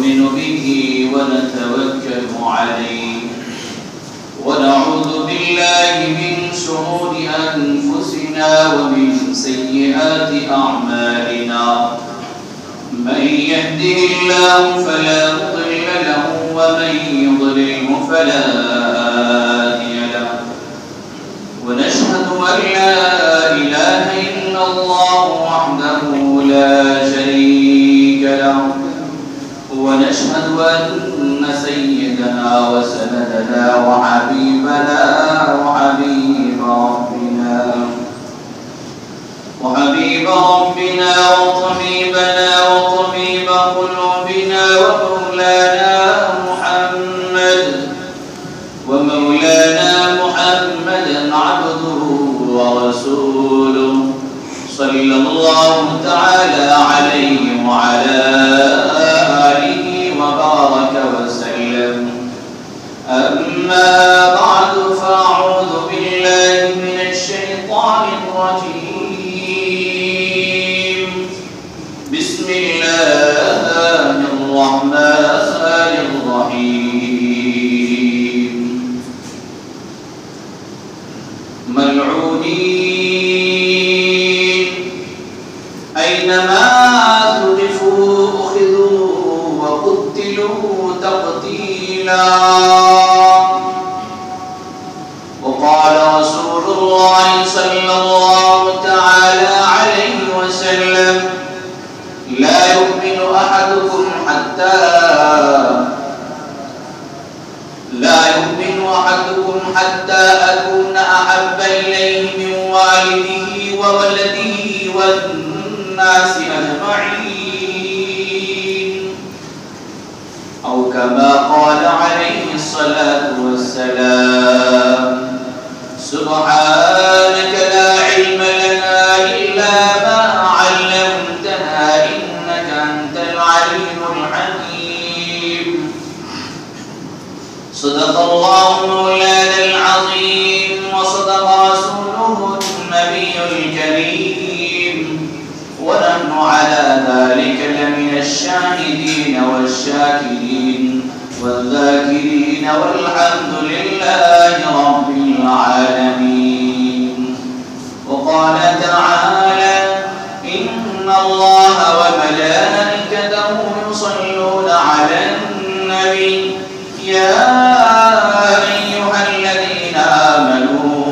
ونؤمن به ونتوكل عليه ونعوذ بالله من شرور أنفسنا ومن سيئات أعمالنا من يهده الله فلا مضل له ومن يضلله فلا هادي له ونشهد أن لا إله إلا الله وحده لا شريك له ونشهد أن سيدنا وسندنا وحبيبنا وحبيب ربنا وطبيبنا وطبيب قلوبنا ومولانا محمدا عبده ورسوله صلى الله تعالى عليه وعلى آله وبارك وسلم أما بعد فأعوذ بالله من الشيطان الرجيم بسم الله الرحمن الرحيم ملعونين أينما ثقفوا أخذوا وقتلوا تقتيلا وقال رسول الله صلى الله تعالى عليه وسلم لا يؤمن أحدكم حتى أكون أحب إليه من والده وولده والناس أجمعين أو كما قال عليه الصلاة والسلام سبحانك لا علم لنا إلا ما علمتنا إنك أنت العليم الحكيم صدق الله مولانا العظيم وصدق رسوله النبي الكريم ونحن على ذلك لمن الشاهدين والشاكرين والذاكرين والحمد لله رب العالمين وقال تعالى إن الله وملائكته يصلون على النبي يا أيها الذين آمنوا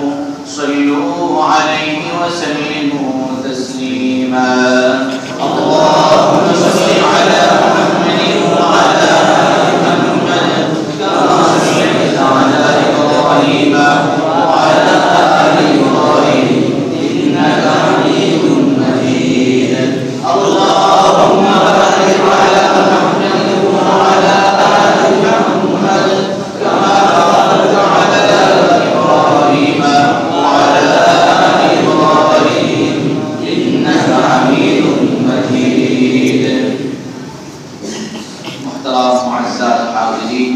صلوا عليه وسلموا تسليما اللهم صل على محمد وعلى آل محمد كما صليت على إبراهيم وعلى آل إبراهيم إنك حميد مجيد اللهم بارك على محمد وعلى آل محمد كما باركت على إبراهيم وعلى آل إبراهيم إنك حميد مجيد محترم معزز الحاضرين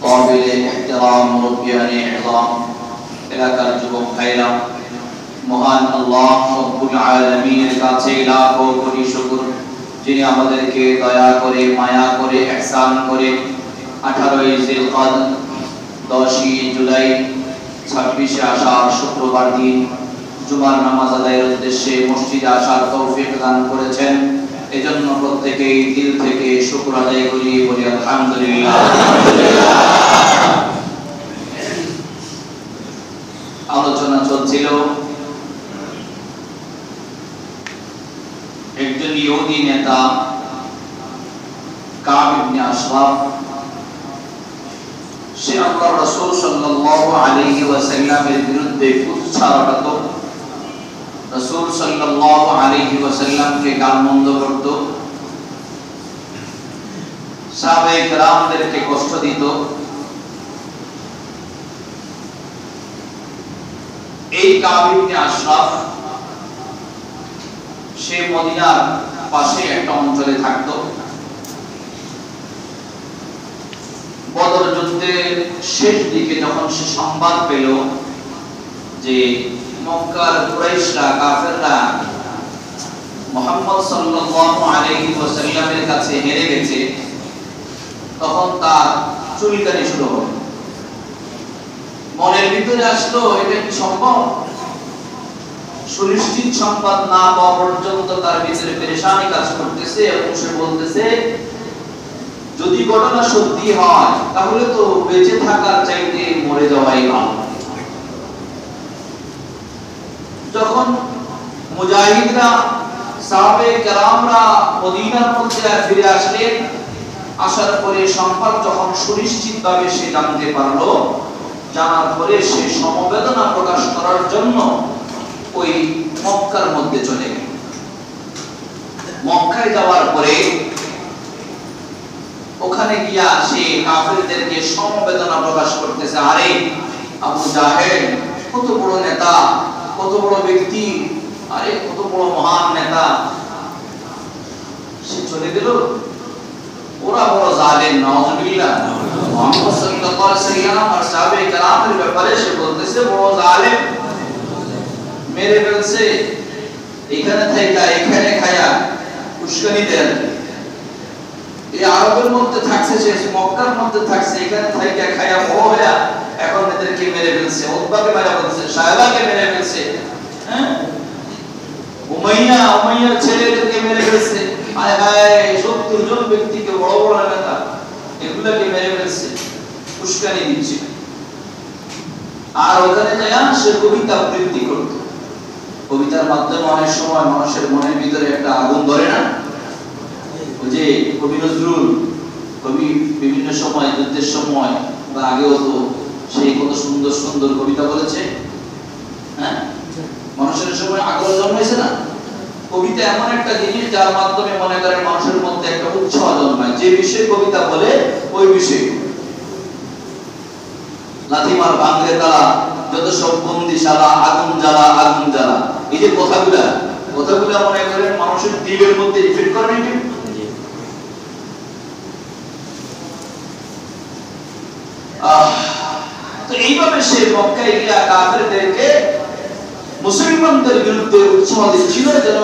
قابل احترام ربيان عظام এলাকার যুবক ভাইরা মহান আল্লাহ রব্বুল আলামিনের কাছে লাখো কোটি শুকর যিনি আমাদেরকে দয়া করে মায়া করে ইহসান করে 18 জিলকদ 10 জুলাই 26 আষাঢ় শুক্রবার দিন জুমার নামাজ আদায়ের উদ্দেশ্যে মসজিদে আসার তৌফিক দান করেছেন এজন্য প্রত্যেকই দিল থেকে শুকর আদায় করি বলি আলহামদুলিল্লাহ আলোচনা চলছিল একজন ইহুদি নেতা কাব ইবনে আশরাফ সে আল্লাহর রাসূল সাল্লাল্লাহু আলাইহি ওয়াসাল্লামের বিরুদ্ধে কুৎসা রটাতো রাসূল সাল্লাল্লাহু আলাইহি ওয়াসাল্লামকে গালমন্দ করত সাহাবায়ে কেরামদেরকে কষ্ট দিত এই কাব ইবনে আশরাফ সে মদিনার পাশে একটা অঞ্চলে থাকতো বদর যুদ্ধের শেষ দিকে যখন সে সংবাদ পেল যে মক্কার কুরাইশরা কাফেররা মুহাম্মদ সাল্লাল্লাহু আলাইহি ওয়াসাল্লামের কাছে হেরে গেছে তখন তার চুলকানি শুরু হলো। মনের ভিতরে আসলো এটা কি সম্ভব? সুনিশ্চিত সংবাদ না পাওয়া পর্যন্ত তার ভিতরে পেরেশানি কাজ করতেছে এবং সে বলতেছে যদি ঘটনা সত্যি হয় তাহলে তো বেঁচে থাকার চাইতে মরে যাওয়াই ভালো। যখন মুজাহিদরা সাহাবে কেরামরা মদিনার মধ্যে ফিরে আসলেন, আসার পরে সংবাদ যখন সুনিশ্চিতভাবে সে জানতে পারলো, জানার পরে সে সমবেদনা প্রকাশ করার জন্য ওই মক্কার মধ্যে চলে গেল। মক্কায় যাওয়ার পরে ওখানে গিয়া সে কাফেরদেরকে সমবেদনা প্রকাশ করতেছে, আরে আবু জাহেল কত বড় নেতা, কত বড় ব্যক্তি, আরে কত বড় মহান নেতা, সে চলে গেল। ওরা বড় জালেম, নাউজুবিল্লাহ। মুহাম্মদ সাল্লাল্লাহু আলাইহি ওয়াসাল্লাম আর সাহাবে কেরামের ব্যাপারে সে বলতেছে বড় জালেম, মেরে ফেলছে, এখানে থাইকা এখানে খায়া উস্কানি দেন। এই আরবের মধ্যে থাকছে, সে মক্কার মধ্যে থাকছে, এখানে থাইকা খায়া বড় হয়া এখন এদেরকে মেরে ফেলছে, উতবাকে মেরে ফেলছে, সাহেবাকে মেরে ফেলছে, হ্যাঁ উমাইয়ার ছেলেদেরকে মেরে ফেলছে। আয় হায় 70 জন ব্যক্তিকে, বড় বড় নেতা, এগুলোকে মেরে ফেলছে, উস্কানি দিচ্ছে। আর ওখানে যায় সে কবিতা আবৃত্তি করত। কবিতার মাধ্যমে অনেক সময় মানুষের মনের ভিতরে একটা আগুন ধরে না? ওই যে কবি নজরুল, কবি বিভিন্ন সময় যুদ্ধের সময় বা আগেও তো সেই কত সুন্দর সুন্দর কবিতা বলেছে, হ্যাঁ মানুষের সময় আগ্রহ জন্মাইছে না? কবিতা এমন একটা জিনিস যার মাধ্যমে মনে করেন মানুষের মধ্যে একটা উৎসাহ জন্মায়, যে বিষয়ে কবিতা বলে ওই বিষয়ে। লাথিমার ভাঙলে তালা, যত সব বন্দিশালা, আগুন জ্বালা আগুন জ্বালা, এই যে কথাগুলা মনে করেন মানুষের দিলের মধ্যে ইফেক্ট করে নাকি? তো এইভাবে সে মক্কায় গিয়া কাফেরদেরকে মুসলমানদের বিরুদ্ধে উৎসাহ দিচ্ছিল, যেন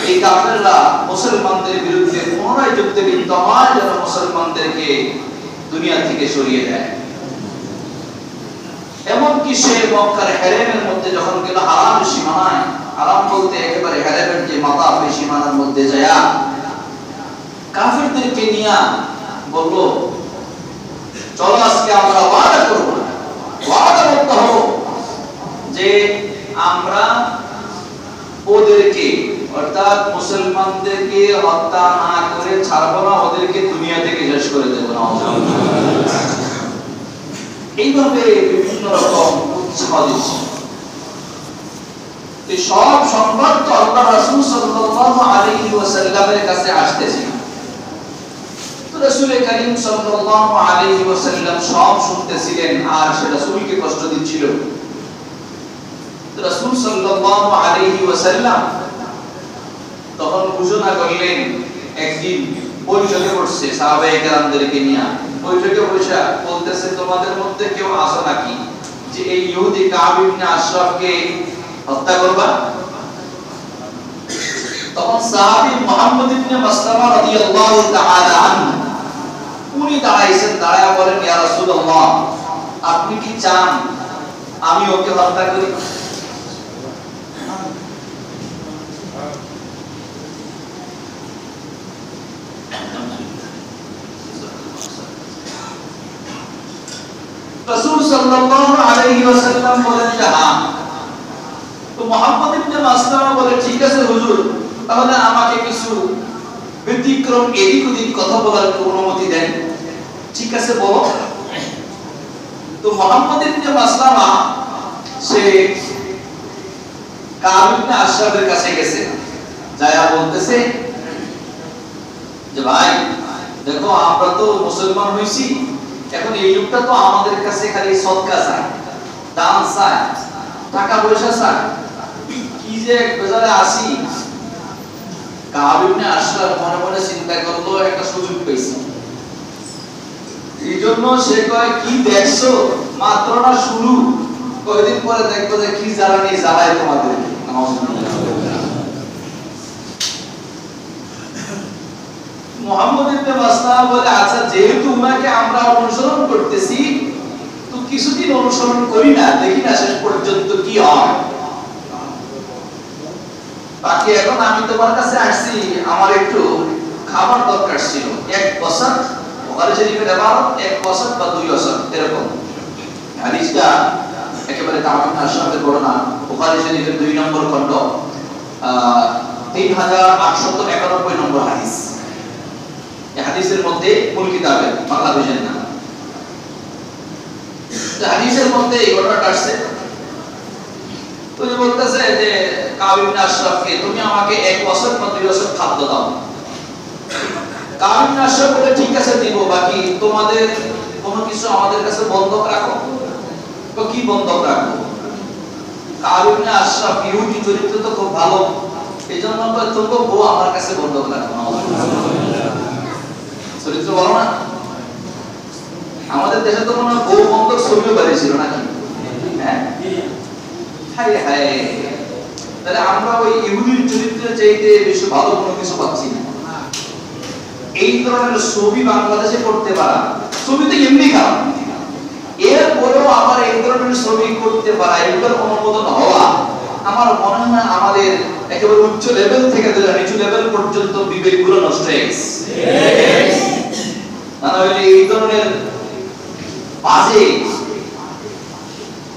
এই কাফেররা মুসলমানদের বিরুদ্ধে পুনরায় যুদ্ধে লিপ্ত হয়, যেন মুসলমানদেরকে দুনিয়া থেকে সরিয়ে দেয়। এমনকি সে মক্কার হেরেমের মধ্যে যখন গেল, হারাম সীমানায়, হারাম বলতে একেবারে হেরেমের যে মাথা সীমানার মধ্যে যায়, কাফেরদেরকে নিয়ে বলল চলো আজকে আমরা ওয়াদা করব, ওয়াদা করতে হবে যে আমরা ওদেরকে অর্থাৎ মুসলমানদেরকে হত্যা না করে ছাড়বো না, ওদেরকে দুনিয়া থেকে শেষ করে দেব না। এইভাবে বিভিন্ন রকম উৎসাহ দিচ্ছে। এই সব সংবাদ তো আল্লাহ রাসূল সাল্লাল্লাহু আলাইহি ওয়াসাল্লামের কাছে আসতেছে। তো রাসূল করিম সাল্লাল্লাহু আলাইহি ওয়াসাল্লাম সব শুনতেছিলেন আর সে রাসূলকে কষ্ট দিচ্ছিল। তো রাসূল সাল্লাল্লাহু আলাইহি ওয়াসাল্লাম তখন ঘোষণা করলেন, একদিন বৈঠকে বসছে সাহাবায়ে কেরামদেরকে নিয়ে, বৈঠকে বসে বলতেছে তোমাদের মধ্যে কেউ আছে নাকি যে এই ইহুদি কাব ইবনে আশরাফকে হত্যা করবা? তখন সাহাবী মুহাম্মদ ইবনে মাসলামা রাদিয়াল্লাহু তাআলা আনহু উনি দাঁড়াইছেন, দাঁড়ায়া বলেন ইয়া রাসূলুল্লাহ আপনি কি চান আমি ওকে হত্যা করি? রাসূল সাল্লাল্লাহু আলাইহি ওয়াসাল্লাম বলেন যে হ্যাঁ। তো মুহাম্মদ ইবনে মাসলামা বলে ঠিক আছে হুজুর, তাহলে আমাকে কিছু ব্যতিক্রম এদিক ওদিক কথা বলার অনুমতি দেন। ঠিক আছে বলো। তো মুহাম্মদ ইবনে মাসলামা সে কাব ইবনে আশরাফের কাছে গেছে, যায়া বলতেছে যে ভাই দেখো আমরা তো মুসলমান হইছি, এখন এই যুগটা তো আমাদের কাছে খালি সদকা চায়, দান চায়, টাকা পয়সা চায়, কি যে বাজারে আসি। কাব ইবনে আশরাফ মনে মনে চিন্তা করলো একটা সুযোগ পেয়েছি, এইজন্য সে কয় কি দেখছো মাত্র না শুরু, কয়েকদিন পরে দেখবো যে কি জ্বালানি জ্বালায় তোমাদের। মুহাম্মদ ইবনে মাসলামা বলে আচ্ছা যেহেতু উনাকে আমরা অনুসরণ করতেছি তো কিছুদিন অনুসরণ করি না, দেখি না শেষ পর্যন্ত কি হয়। বাকি এখন আমি তোমার কাছে আসছি, আমার একটু খাবার দরকার ছিল, এক বছর বুখারী শরীফের ইবারত এক বছর বা দুই বছর এরকম। হাদিসটা একেবারে তামাম আশরাফের ঘটনা, বুখারী শরীফের 2 নম্বর খণ্ড 3891 নম্বর হাদিস। এই হাদিসের মধ্যে মূল কিতাবে বাংলা ভাষায় না, হাদিসের মধ্যে এই ঘটনাটা আসছে। তো বলতেছে যে কাব ইবনে আশরাফকে তুমি আমাকে এক বছর বা 2 বছর খাদ্য দাও। কাব ইবনে আশরাফ বলে ঠিক আছে দিব, বাকি তোমাদের কোনো কিছু আমাদের কাছে বন্ধক রাখো। তো কি বন্ধক রাখো? কাব ইবনে আশরাফ ইহুদি চরিত্র তো খুব ভালো, এইজন্য তোমরা বউ আমার কাছে বন্ধক রাখো। চরিত্র ভালো না? আমাদের দেশে তো মনে হয় বউ বন্ধক ছবিও বাড়িয়েছিল নাকি? হ্যাঁ, হায় হায়, তাহলে আমরা ওই ইহুদির চরিত্রের চাইতে বেশি ভালো কোনো কিছু পাচ্ছি না। এই ধরনের ছবি বাংলাদেশে করতে পারা, ছবি তো এমনি খারাপ, এরপরেও আবার এই ধরনের ছবি করতে পারা, এগুলোর অনুমোদন হওয়া, আমার মনে হয় না আমাদের একেবারে উচ্চ লেভেল থেকে নিচু লেভেল পর্যন্ত বিবেকগুলো নষ্ট হয়ে গেছে। না হলে এই ধরনের বাজে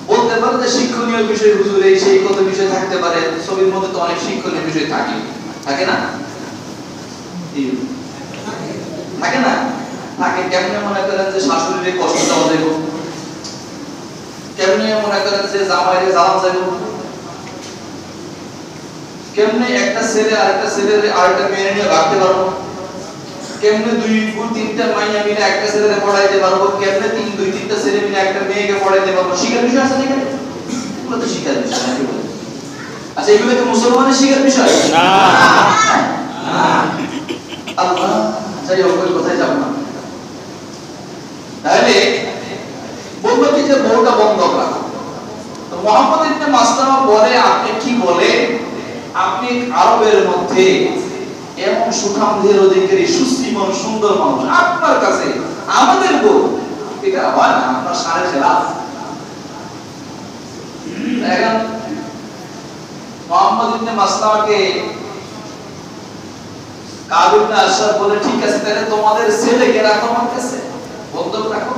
বলতে পারে যে শিক্ষণীয় বিষয় হুজুর এই সেই কত বিষয় থাকতে পারে, ছবির মধ্যে তো অনেক শিক্ষণীয় বিষয় থাকে, থাকে না? থাকে না? থাকে। কেমনে মনে করেন যে শাশুড়ির কষ্ট দেওয়া যাইব, কেমনে মনে করেন যে জামাইরে জ্বালা যাইব, কেমনে একটা ছেলে আরেকটা ছেলের আরেকটা মেয়ে নিয়ে ভাগতে পারবো, কেমনে 2-3টা মাইয়া মিলে একটা ছেলেরে পড়াইতে পারবো, কেমনে 2-3টা ছেলে মিলে একটা মেয়েকে পড়াইতে পারবো। শিখার বিষয় আছে নাকি? এগুলো তো শিখার বিষয় নাকি? আচ্ছা, এগুলো কি মুসলমানের শিখার বিষয় না? আল্লাহ যাই হোক, ওই কথায় যাব না। তাহলে বলবো কি যে বউটা বন্ধক রাখো। তো মুহাম্মদ ইবনে মাসলামা বলে আপনি কি বলে, আপনি আরবের মধ্যে এমন সুঠামদের অধিকারী, সুশ্রীমন, সুন্দর মানুষ, আপনার কাছে আমাদের বউ, এটা হয় না, আপনার সাড়ে খেলাফ। এখন মুহাম্মদ ইবনে মাসলামাকে কাব ইবনে আশরাফ বলে ঠিক আছে তাহলে তোমাদের ছেলেকে রাখো আমার কাছে, বন্ধক রাখো।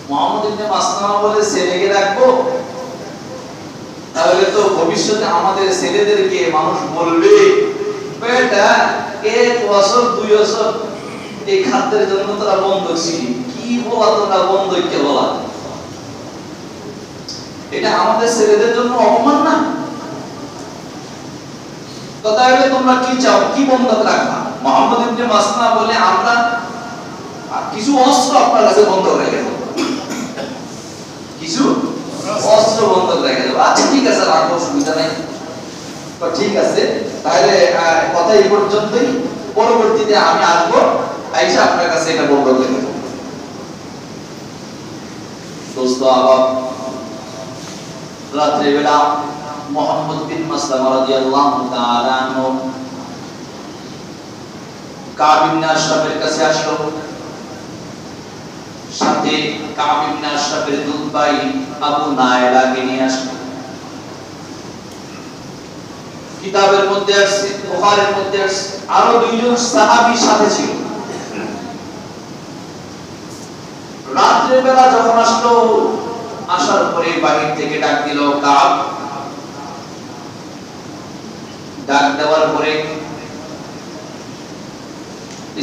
মুহাম্মদ ইবনে মাসলামা বলে ছেলেকে রাখবো, তাহলে তো ভবিষ্যতে আমাদের ছেলেদেরকে মানুষ বলবে বেটা 1 বছর 2 বছর এই খাদ্যের জন্য তোরা বন্ধক শিখি, কি বলা তোমরা বন্ধককে বলা, এটা আমাদের ছেলেদের জন্য অপমান না? তো তাহলে তোমরা কি চাও, কি বন্ধক রাখবা? মুহাম্মদ ইবনে মাসলামা বলে আমরা কিছু অস্ত্র আপনার কাছে বন্ধক রেখে দেব, কিছু অস্ত্র বন্ধক রেখে দেব। আচ্ছা ঠিক আছে, রাখবো, অসুবিধা নেই। তো ঠিক আছে, তাহলে কথা এই পর্যন্তই, পরবর্তীতে আমি আসবো, আইসা আপনার কাছে এটা বন্ধক রেখে দেব। দোস্ত আবার রাত্রে বেলা মুহাম্মদ বিন মাসলামা রাদিয়াল্লাহু তাআলা আনহু কাব ইবনে আশরাফের কাছে আসলো, সাথে কাব ইবনে আশরাফের দুধ ভাই আবু নায়লাকে নিয়ে আসলো। কিতাবের মধ্যে আছে, বুখারীর মধ্যে আছে, আরো 2 জন সাহাবী সাথে ছিল। রাত্রে বেলা যখন আসলো, আসার পরে বাহির থেকে ডাক দিল কাব। ডাক দেওয়ার পরে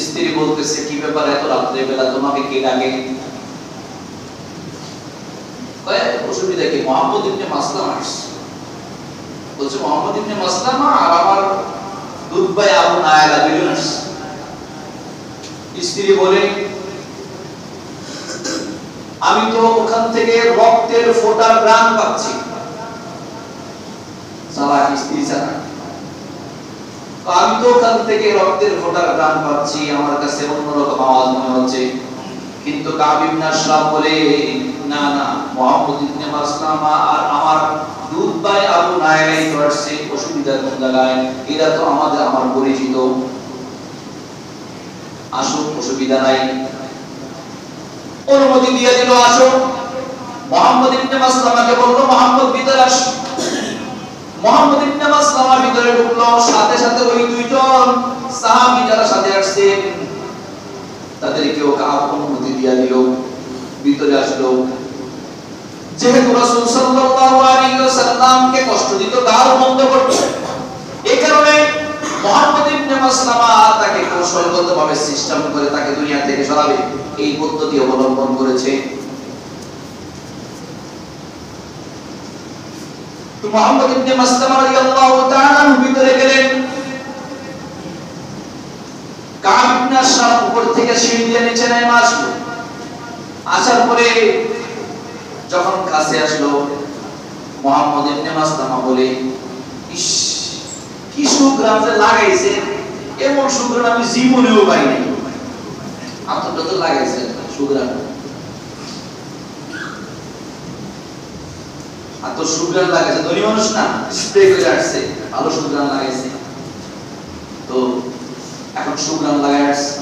স্ত্রী বলতেছে কি ব্যাপার, এত রাত্রে বেলা তোমাকে কে ডাকে? অসুবিধা কি? মুহাম্মদ ইবনে মাসলামা আসছে। বলছে মুহাম্মদ ইবনে মাসলামা আর আমার দুধ ভাই আবু নায়লা দুজন আসছে। স্ত্রী বলে আমি তো ওখান থেকে রক্তের ফোঁটা গ্রাম পাচ্ছি। সারা স্ত্রী ছাড়া আমি তো ওখান থেকে রক্তের ফোঁটা গ্রাম পাচ্ছি, আমার কাছে অন্যরকম আওয়াজ মনে হচ্ছে। কিন্তু কাব ইবনে আশরাফ বলে না না, মুহাম্মদ ইবনে মাসলামা আর আমার দুধ ভাই আবু নায়লাই তো আসছে, অসুবিধা কোন জায়গায়? এরা তো আমার পরিচিত। আসো, অসুবিধা নাই, অনুমতি দিয়ে দিল, আসো। মুহাম্মদ ইবনে মাসলামাকে বলল, মুহাম্মদ ভিতরে আসো। মুহাম্মদ ইবনে মাসলামা ভিতরে ঢুকলো, সাথে সাথে ওই দুইজন সাহাবী যারা সাথে আসছেন তাদেরকেও কাব অনুমতি দিয়ে দিল, ভিতরে আসলো। যেহেতু রাসূল সাল্লাল্লাহু আলাইহি ওয়াসাল্লামকে কষ্ট দিত, গাল বন্ধ করত, এই কারণে মুহাম্মদ ইবনে মাসলামা তাকে কৌশলগতভাবে সিস্টেম করে তাকে দুনিয়া থেকে সরাবে এই পদ্ধতি অবলম্বন করেছে। তো মুহাম্মদ ইবনে মাসলামা রাদিয়াল্লাহু তাআলা ভিতরে গেলেন। কাব ইবনে আশরাফ উপর থেকে সিঁড়ি দিয়ে নিচে নেমে আসলো। আসার পরে যখন কাছে আসলো, মুহাম্মদ ইবনে মাসলামা বলে, ইস, কি সুগ্রাম যে লাগাইছে, এমন সুগ্রাম আমি জীবনেও পাই নাই। আতটা তো লাগাইছে সুগ্রাম, আর তো সুগ্রাম লাগাইছে, ধনী মানুষ না, স্প্রে করে আসছে, ভালো সুগ্রাম লাগাইছে। তো এখন সুগ্রাম লাগাই আসছে।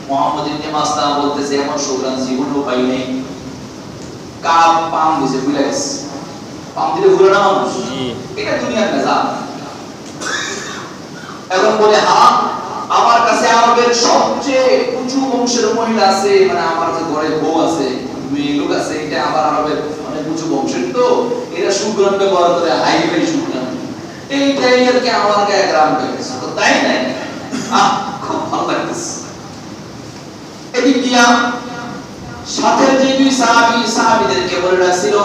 মুহাম্মদ ইবনে মাসলামা বলতেছে, এমন সুগ্রাম জীবনেও পাই নাই। কাব পাম দিছে, ভুলে গেছে, পাম দিলে ভুলে না মানুষ, এটা দুনিয়ার নিজাম। এখন বলে, হ্যাঁ, আমার কাছে আরবের সবচেয়ে উঁচু বংশের মহিলা আছে, মানে আমার যে ঘরে বউ আছে, মেয়ে লোক আছে, এটা আবার আরবের অনেক উঁচু বংশের, তো এরা সুগ্রাম ব্যবহার করে, হাইফাই সুগ্রাম, এইটাই আর কি আমার গায়ে গ্রাম পেয়েছে। তো তাই নাই, খুব ভালো লাগতেছে। এদিক দিয়া সাথে যে দুই সাহাবীদেরকে বলে রাখছিল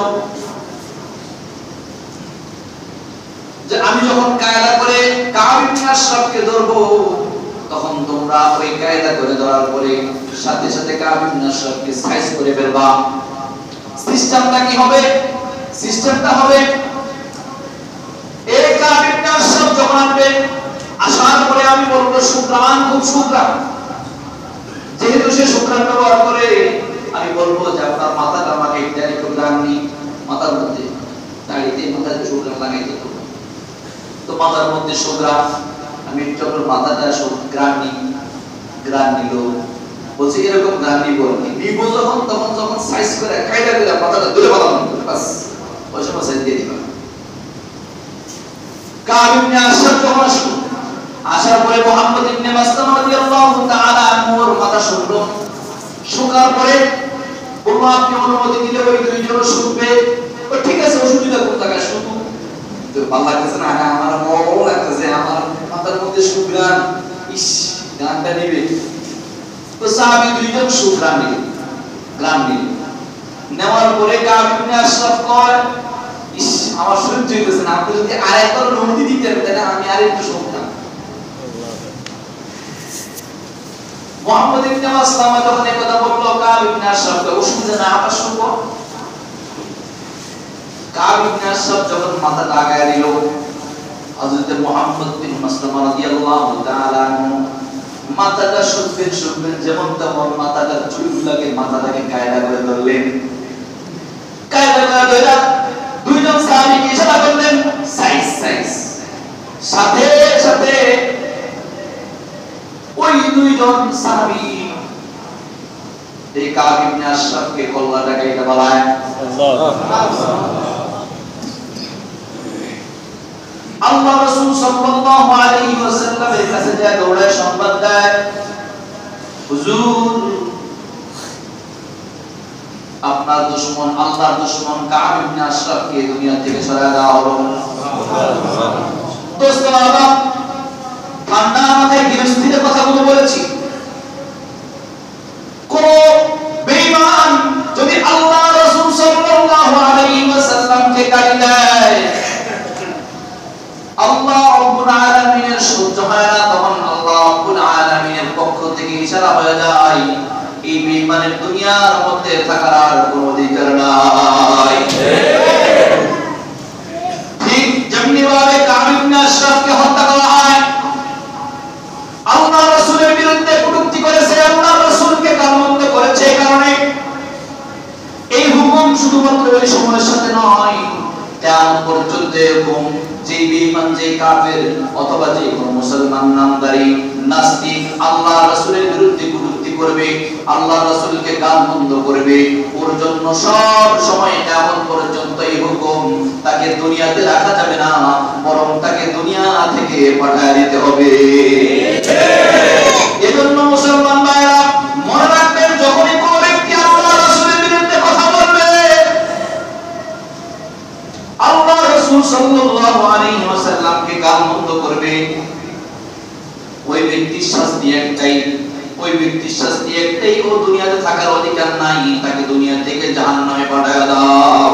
যে আমি যখন কায়দা করে কাব ইবনে আশরাফকে ধরবো, তখন তোমরা ওই কায়দা করে ধরার পরে সাথে সাথে কাব ইবনে আশরাফকে সাইজ করে ফেলবা। সিস্টেমটা কি হবে? সিস্টেমটা হবে, এই কাব ইবনে আশরাফ যখন আসবে, আসার পরে আমি বলবো সুগ্রাম, খুব সুগ্রাম, যেহেতু সে সুগ্রাম ব্যবহার করে, আমি বলবো যে আপনার মাথাটা আমাকে একটু গ্রামনি, মাথার মধ্যে দাড়িতে মাথাতে সুগ্রাম লাগাইতে হবে। তো মাথার মধ্যে সুগ্রাম, আমি যখন মাথাটা গ্রামনি, গ্রাম নিল, বলছে এরকম গ্রাম নিব, নিব যখন তখন যখন সাইজ করে কায়দা করে মাথাটা ধরে ফেলাম, বাস ওই সময় সাইজ দিয়ে দিবা। কাব ইবনে আশরাফ যখন আসলো, আসার পরে মুহাম্মদ ইবনে মাসলামা রাদিয়াল্লাহু তাআলা আনহুর মাথা শুকলো, শুকার পরে বলল, আপনি অনুমতি দিলে ওই দুইজন শুকবে। তো ঠিক আছে, অসুবিধা কোন জায়গায় শুকু, তো ভালো লাগতেছে না, আমার মন লাগতেছে, আমার মাথার মধ্যে সুগ্রাম, ইস, গানটা নিবে। তো সাহাবী দুইজন সুগ্রাম নিলেন, গ্রাম নিলেন, নেওয়ার পরে কাব ইবনে আশরাফ কয়, ইস, আমার সহ্য হইতেছে না, আপনি যদি আরেকবার অনুমতি দিতেন তাহলে আমি আরেকটু শুনতাম। মুহাম্মদ ইবনে মাসলামা যখন এই কথা বলল, কাব ইবনে আশরাফকে অসুবিধা না, আবার শুনবো। কাব ইবনে আশরাফ যখন মাথা লাগায় দিল, হযরত মুহাম্মদ বিন মাসলামা রাদিয়াল্লাহু তাআলা মাথাটা শুকবেন, যেমন তেমন মাথাটা চুলগুলোকে মাথাটাকে কায়দা করে ধরলেন। কায়দা করে ধরে দুইজন সাহাবীকে ইশারা করলেন, সাইজ সাইজ। সাথে সাথে ওই দুইজন সাহাবী এই কাব ইবনে আশরাফকে কল্লাটা কাইটা বলায়, আল্লাহ রাসূল সাল্লাল্লাহু আলাইহি ওয়াসাল্লামের কাছে যায়, দৌড়ে সংবাদ দেয়, হুজুর, আপনার দুশমন, আল্লাহর দুশমন কাব ইবনে আশরাফকে দুনিয়া থেকে সরায় দেওয়া হলো। দোস্তরা, ঠান্ডা মাথায় গৃহস্থির কথাগুলো বলেছি। কোন বেঈমান যদি আল্লাহ রাসূল সাল্লাল্লাহু আলাইহি ওয়াসাল্লামকে গালি দেয়, আল্লাহ রাব্বুল আলামিনের সহ্য হয় না, তখন আল্লাহ রাব্বুল আলামিনের পক্ষ থেকে ইশারা হয়ে যায়, এই বেঈমানের দুনিয়ার মধ্যে থাকার আর কোনো অধিকার নাই। ঠিক যেমনি ভাবে কাব ইবনে আশরাফকে হত্যা করা হয়, আল্লাহ রাসূলের বিরুদ্ধে কটূক্তি করেছে, আল্লাহ রাসূলকে গালমন্দ করেছে, কারণে এই হুকুম শুধুমাত্র ওই সময়ের সাথে নয়, কিয়ামত পর্যন্ত এরকম যে বেঈমান, যে কাফের অথবা যে কোনো মুসলমান নামধারী নাস্তিক আল্লাহ রাসূলের বিরুদ্ধে করবে, আল্লাহ রাসূলকে গালমন্দ করবে, ওর জন্য সব সময় কিয়ামত পর্যন্ত এই হুকুম, তাকে দুনিয়াতে রাখা যাবে না, বরং তাকে দুনিয়া থেকে পাঠিয়ে দিতে হবে। এজন্য মুসলমান ভাইরা মনে রাখবেন, যখনই কোনো ব্যক্তি আল্লাহ রাসূলের বিরুদ্ধে কথা বলবে, আল্লাহ রাসূল সাল্লাল্লাহু আলাইহি ওয়াসাল্লামকে গালমন্দ করবে, ওই ব্যক্তির শাস্তি একটাই, ও দুনিয়াতে থাকার অধিকার নাই, তাকে দুনিয়া থেকে জাহান্নামে পাঠিয়ে দাও।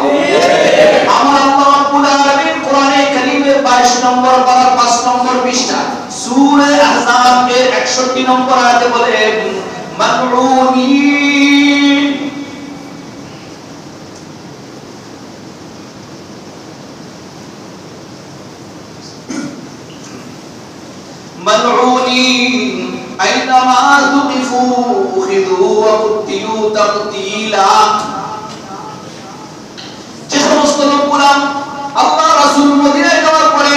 আমার আল্লাহ রাব্বুল আলামিন কোরআনে কারীমের 22 নম্বর পারা 5 নম্বর পৃষ্ঠা সূরা আহজাব এর 61 নম্বর আয়াতে বলেন, মালউনিন, ملعونين أينما ثقفوا أخذوا وقتلوا تقتيلا। যে সমস্ত লোকগুলা আল্লাহ রাসূল মদিনায় যাওয়ার পরে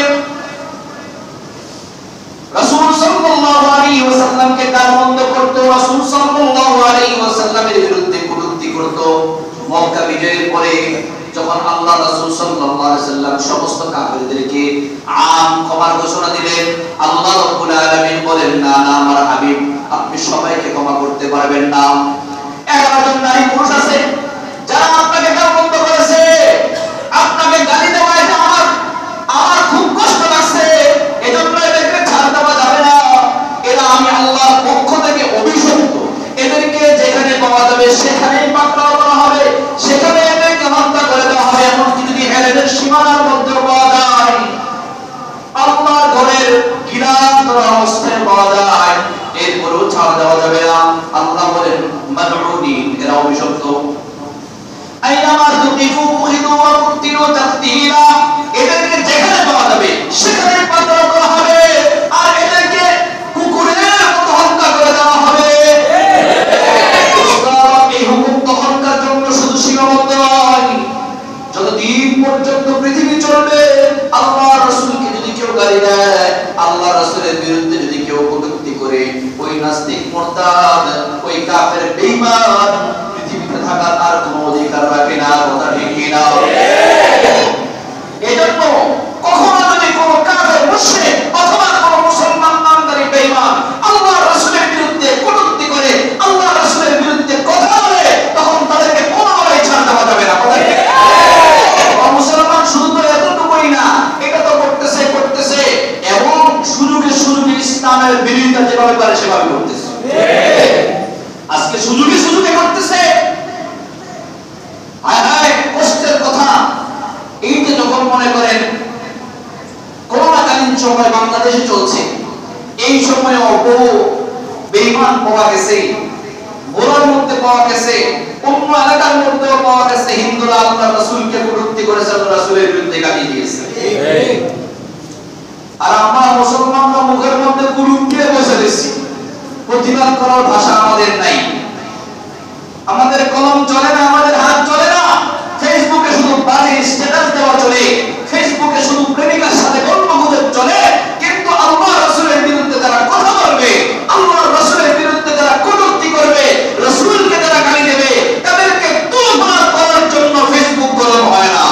রাসূল সাল্লাল্লাহু আলাইহি ওয়াসাল্লামকে গালমন্দ করত, রাসূল সাল্লাল্লাহু আলাইহি ওয়াসাল্লামের বিরুদ্ধে কটূক্তি করত, মক্কা বিজয়ের পরে যখন আল্লাহ রাসূল সাল্লাল্লাহু আলাইহি ওয়াসাল্লাম সমস্ত কাফেরদেরকে আম ক্ষমার ঘোষণা দিলেন, আল্লাহ রাব্বুল আলামিন বলেন, না না আমার হাবিব, আপনি সবাইকে ক্ষমা করতে পারবেন না। 11 জন নারী পুরুষ আছে যারা আপনাকে গালমন্দ করেছে, আপনাকে গালি দেওয়ায় আমার খুব কষ্ট লাগছে, এজন্য এদেরকে ছাড় দেওয়া যাবে না, এরা আমি আল্লাহর পক্ষ থেকে অভিশপ্ত, এদেরকে যেখানে পাওয়া যাবে সেখানেই পাকড়াও করা হবে, সেখানে এদেরকে হত্যা করে দেওয়া হবে। এমনকি যদি হেরেদের সীমানার মধ্যে পাওয়া যায়, আল্লাহর ঘরের গিলান্তর অবস্থায় পাওয়া যায়, এরপরেও ছাড় দেওয়া যাবে না। আল্লাহ বলেন, মালউনিন, এরা অভিশপ্ত। আইনামা তুকিফু উখিদু ওয়া কুতিলু তাকতীলা, এদেরকে যেখানে পাওয়া যাবে সেখানে পাকড়াও করা হবে, আর এদেরকে কুকুরের মতো হত্যা করে দেওয়া হবে। এই হুকুম তখনকার জন্য শুধু সীমাবদ্ধ নয়, যতদিন পর্যন্ত পৃথিবী চলবে, আল্লাহ রাসূলকে যদি কেউ গালি দেয়, আল্লাহ রাসূলের বিরুদ্ধে যদি কেউ কটূক্তি করে, ওই নাস্তিক মুরতাদ, ওই কাফের বেঈমান পৃথিবীতে থাকার আর কোনো অধিকার রাখে না। কথা ঠিক কি না? এজন্য কখনো যদি কোনো কাফের মুশরিক অথবা কোনো মুসলমান নামধারী বেঈমান আল্লাহ রাসূলের বিরুদ্ধে কটূক্তি করে, আল্লাহ রাসূলের বিরুদ্ধে কথা বলে, তখন তাদেরকে কোনোভাবেই ছাড় দেওয়া যাবে না। কথা ঠিক? মুসলমান শুধু তো এতটুকুই না, এটা তো করতেছে এবং সুযোগে ইসলামের বিরোধিতা যেভাবে পারে সেভাবে করতেছে। আজকে সুযোগে করতেছে। হায় হায়, কষ্টের কথা, এইটা যখন মনে করেন করোনাকালীন সময় বাংলাদেশে চলছে, এই সময়ে বহু বেঈমান পাওয়া গেছে, গোলার মধ্যে পাওয়া গেছে, অন্য এলাকার মধ্যেও পাওয়া গেছে, হিন্দুরা আল্লাহ রাসূলকে কটূক্তি করেছে, আল্লাহ রাসূলের বিরুদ্ধে গালি দিয়েছে। আর আমরা মুসলমানরা মুখের মধ্যে কুলুপ দিয়ে বসে দিচ্ছি, প্রতিবাদ করার ভাষা আমাদের নাই, আমাদের কলম চলে না, আমাদের হাত চলে না। ফেসবুকে শুধু বাজে স্ট্যাটাস দেওয়া চলে, ফেসবুকে শুধু প্রেমিকার সাথে গল্পগুজব চলে, কিন্তু আল্লাহ রাসূলের বিরুদ্ধে যারা কথা বলবে, আল্লাহ রাসূলের বিরুদ্ধে যারা কটূক্তি করবে, রাসূলকে যারা গালি দেবে, তাদেরকে তোবা করার জন্য ফেসবুক গরম হয় না।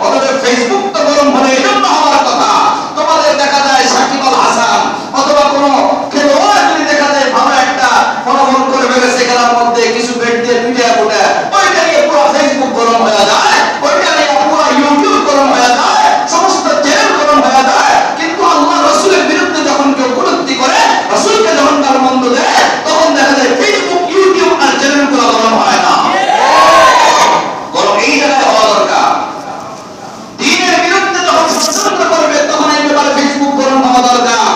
অথচ ফেসবুক তো গরম হলে এজন্য হওয়ার কথা। তোমাদের দেখা যায় সাকিব আল হাসান অথবা কোনো খেলোয়াড় যদি দেখা যায় ভালো একটা ফলাফল করে ফেলেছে খেলার মধ্যে, কিছু বেট দিয়ে পিটিয়ে ফুটে, ওইটা নিয়ে পুরো ফেসবুক গরম হয়ে যায়, ওইটা নিয়ে পুরো ইউটিউব গরম হয়ে যায়, সমস্ত চ্যানেল গরম হয়ে যায়। কিন্তু আল্লাহ রাসূলের বিরুদ্ধে যখন কেউ কটূক্তি করে, রাসূলকে যখন গালমন্দ দেয়, তখন দেখা যায় ফেসবুক, ইউটিউব আর চ্যানেলগুলো গরম হয় না। গরম এই জায়গায় হওয়া দরকার। দ্বীনের বিরুদ্ধে যখন ষড়যন্ত্র করবে, তখন এই ব্যাপারে ফেসবুক গরম হওয়া দরকার।